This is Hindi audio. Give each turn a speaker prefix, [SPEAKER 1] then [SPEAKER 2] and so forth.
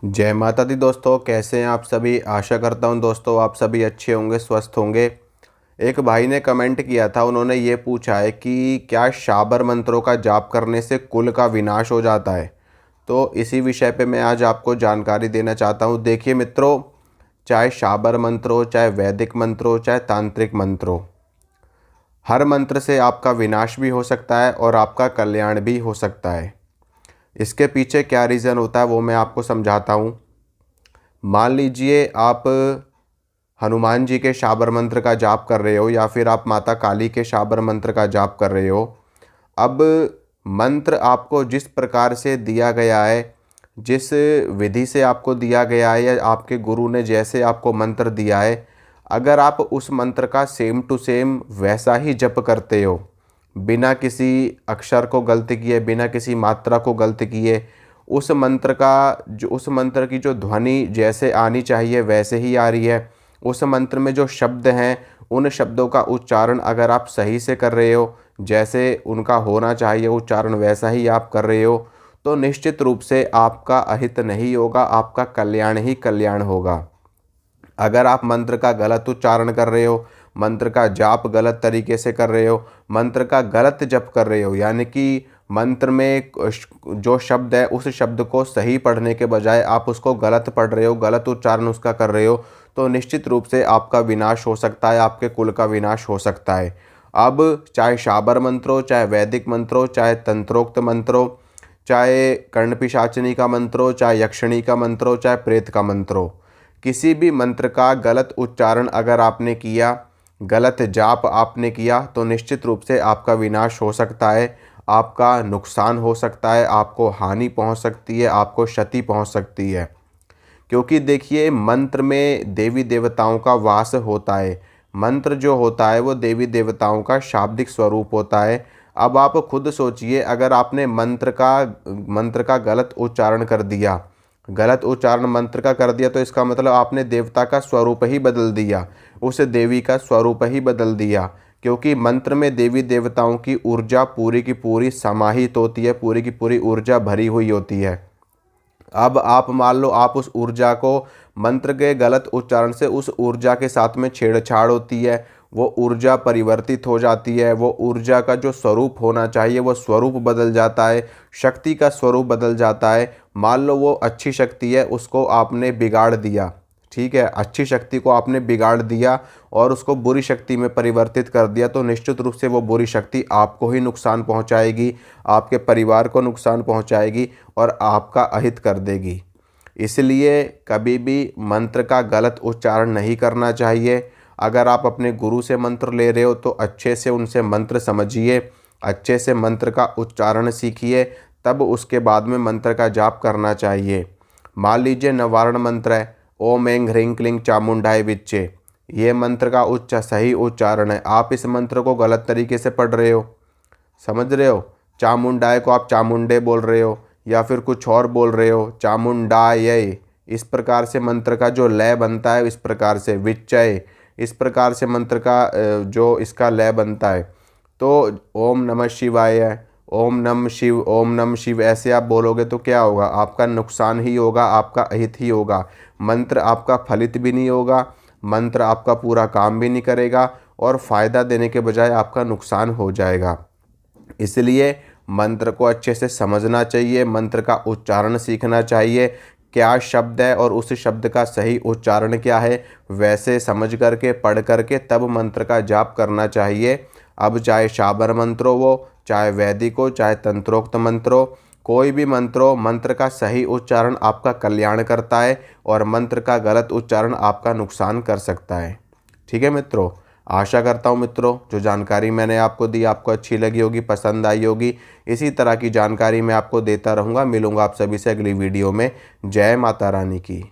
[SPEAKER 1] जय माता दी दोस्तों, कैसे हैं आप सभी। आशा करता हूं दोस्तों आप सभी अच्छे होंगे, स्वस्थ होंगे। एक भाई ने कमेंट किया था, उन्होंने ये पूछा है कि क्या शाबर मंत्रों का जाप करने से कुल का विनाश हो जाता है। तो इसी विषय पे मैं आज आपको जानकारी देना चाहता हूं। देखिए मित्रों, चाहे शाबर मंत्र हो, चाहे वैदिक मंत्र हो, चाहे तांत्रिक मंत्र हो, हर मंत्र से आपका विनाश भी हो सकता है और आपका कल्याण भी हो सकता है। इसके पीछे क्या रीज़न होता है वो मैं आपको समझाता हूँ। मान लीजिए आप हनुमान जी के शाबर मंत्र का जाप कर रहे हो या फिर आप माता काली के शाबर मंत्र का जाप कर रहे हो। अब मंत्र आपको जिस प्रकार से दिया गया है, जिस विधि से आपको दिया गया है, या आपके गुरु ने जैसे आपको मंत्र दिया है, अगर आप उस मंत्र का सेम टू सेम वैसा ही जप करते हो, बिना किसी अक्षर को गलत किए, बिना किसी मात्रा को गलत किए, उस मंत्र की जो ध्वनि जैसे आनी चाहिए वैसे ही आ रही है, उस मंत्र में जो शब्द हैं उन शब्दों का उच्चारण अगर आप सही से कर रहे हो, जैसे उनका होना चाहिए उच्चारण वैसा ही आप कर रहे हो, तो निश्चित रूप से आपका अहित नहीं होगा, आपका कल्याण ही कल्याण होगा। अगर आप मंत्र का गलत उच्चारण कर रहे हो, मंत्र का जाप गलत तरीके से कर रहे हो, मंत्र का गलत जप कर रहे हो, यानी कि मंत्र में जो शब्द है उस शब्द को सही पढ़ने के बजाय आप उसको गलत पढ़ रहे हो, गलत उच्चारण उसका कर रहे हो, तो निश्चित रूप से आपका विनाश हो सकता है, आपके कुल का विनाश हो सकता है। अब चाहे शाबर मंत्र हो, चाहे वैदिक मंत्र हो, चाहे तंत्रोक्त मंत्र हो, चाहे कर्णपिशाचिनी का मंत्र हो, चाहे यक्षिणी का मंत्र हो, चाहे प्रेत का मंत्र हो, किसी भी मंत्र का गलत उच्चारण अगर आपने किया, गलत जाप आपने किया, तो निश्चित रूप से आपका विनाश हो सकता है, आपका नुकसान हो सकता है, आपको हानि पहुंच सकती है, आपको क्षति पहुंच सकती है। क्योंकि देखिए, मंत्र में देवी देवताओं का वास होता है। मंत्र जो होता है वो देवी देवताओं का शाब्दिक स्वरूप होता है। अब आप खुद सोचिए, अगर आपने मंत्र का गलत उच्चारण कर दिया, गलत उच्चारण मंत्र का कर दिया, तो इसका मतलब आपने देवता का स्वरूप ही बदल दिया, उस देवी का स्वरूप ही बदल दिया। क्योंकि मंत्र में देवी देवताओं की ऊर्जा पूरी की पूरी समाहित होती है, पूरी की पूरी ऊर्जा भरी हुई होती है। अब आप मान लो, आप उस ऊर्जा को, मंत्र के गलत उच्चारण से उस ऊर्जा के साथ में छेड़छाड़ होती है, वो ऊर्जा परिवर्तित हो जाती है, वो ऊर्जा का जो स्वरूप होना चाहिए वो स्वरूप बदल जाता है, शक्ति का स्वरूप बदल जाता है। मान लो वो अच्छी शक्ति है, उसको आपने बिगाड़ दिया, ठीक है, अच्छी शक्ति को आपने बिगाड़ दिया और उसको बुरी शक्ति में परिवर्तित कर दिया, तो निश्चित रूप से वो बुरी शक्ति आपको ही नुकसान पहुंचाएगी, आपके परिवार को नुकसान पहुंचाएगी और आपका अहित कर देगी। इसलिए कभी भी मंत्र का गलत उच्चारण नहीं करना चाहिए। अगर आप अपने गुरु से मंत्र ले रहे हो तो अच्छे से उनसे मंत्र समझिए, अच्छे से मंत्र का उच्चारण सीखिए, तब उसके बाद में मंत्र का जाप करना चाहिए। मान लीजिए नवारण मंत्र है, ओम ऐं ह्रीं क्लीं चामुंडाय विच्चे, ये मंत्र का सही उच्चारण है, आप इस मंत्र को गलत तरीके से पढ़ रहे हो, समझ रहे हो। चामुंडाय को आप चामुंडे बोल रहे हो या फिर कुछ और बोल रहे हो, चामुंडाय, इस प्रकार से मंत्र का जो लय बनता है, इस प्रकार से विच्चय, इस प्रकार से मंत्र का जो इसका लय बनता है। तो ओम नमः शिवाय, ओम नम शिव, ओम नम शिव, ऐसे आप बोलोगे तो क्या होगा, आपका नुकसान ही होगा, आपका अहित ही होगा। मंत्र आपका फलित भी नहीं होगा, मंत्र आपका पूरा काम भी नहीं करेगा और फ़ायदा देने के बजाय आपका नुकसान हो जाएगा। इसलिए मंत्र को अच्छे से समझना चाहिए, मंत्र का उच्चारण सीखना चाहिए, क्या शब्द है और उस शब्द का सही उच्चारण क्या है, वैसे समझ करके पढ़ करके तब मंत्र का जाप करना चाहिए। अब चाहे शाबर मंत्र हो, चाहे वैदिक हो, चाहे तंत्रोक्त मंत्र हो, कोई भी मंत्र हो, मंत्र का सही उच्चारण आपका कल्याण करता है और मंत्र का गलत उच्चारण आपका नुकसान कर सकता है। ठीक है मित्रों, आशा करता हूँ मित्रों जो जानकारी मैंने आपको दी आपको अच्छी लगी होगी, पसंद आई होगी। इसी तरह की जानकारी मैं आपको देता रहूँगा। मिलूँगा आप सभी से अगली वीडियो में। जय माता रानी की।